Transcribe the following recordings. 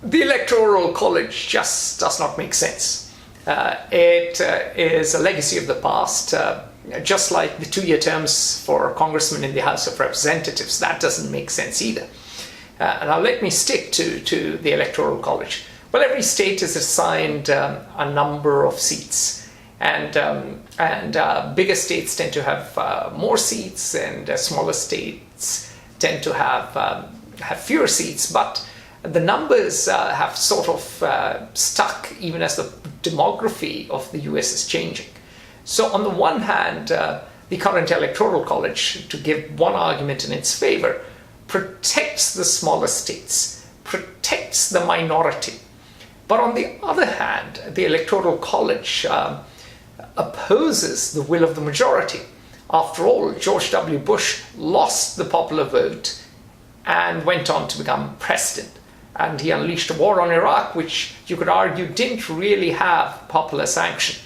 The Electoral College just does not make sense. It is a legacy of the past, just like the 2-year terms for congressmen in the House of Representatives. That doesn't make sense either. Now let me stick to the Electoral College. Well, every state is assigned a number of seats, and bigger states tend to have more seats, and smaller states tend to have fewer seats, but the numbers have sort of stuck even as the demography of the US is changing. So on the one hand, the current Electoral College, to give one argument in its favor, protects the smaller states, protects the minority. But on the other hand, the Electoral College opposes the will of the majority. After all, George W. Bush lost the popular vote and went on to become president. And he unleashed a war on Iraq, which you could argue didn't really have popular sanction.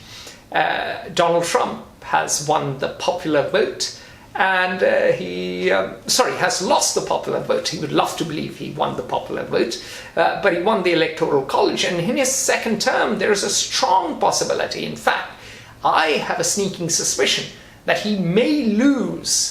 Donald Trump has won the popular vote, and has lost the popular vote. He would love to believe he won the popular vote, but he won the Electoral College. And in his second term, there is a strong possibility. In fact, I have a sneaking suspicion that he may lose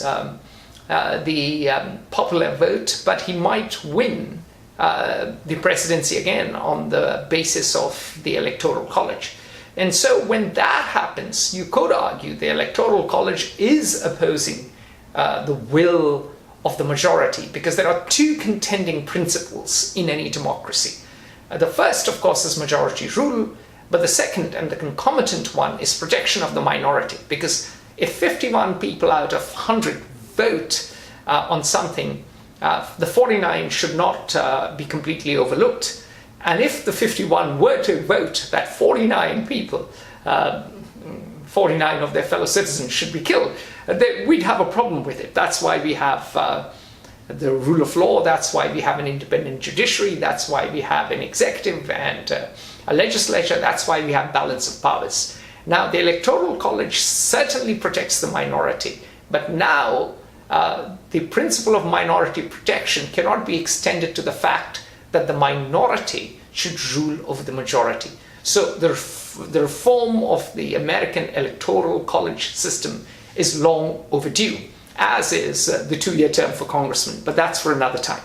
the popular vote, but he might win the presidency again on the basis of the Electoral College. And so when that happens, you could argue the Electoral College is opposing the will of the majority, because there are two contending principles in any democracy. The first, of course, is majority rule, but the second and the concomitant one is protection of the minority, because if 51 people out of 100 vote on something, the 49 should not be completely overlooked. And if the 51 were to vote that 49 people, 49 of their fellow citizens should be killed, we'd have a problem with it. That's why we have the rule of law, that's why we have an independent judiciary, that's why we have an executive and a legislature, that's why we have balance of powers. Now, the Electoral College certainly protects the minority, but now the principle of minority protection cannot be extended to the fact that the minority should rule over the majority. So the reform of the American Electoral College system is long overdue, as is the 2-year term for congressmen, but that's for another time.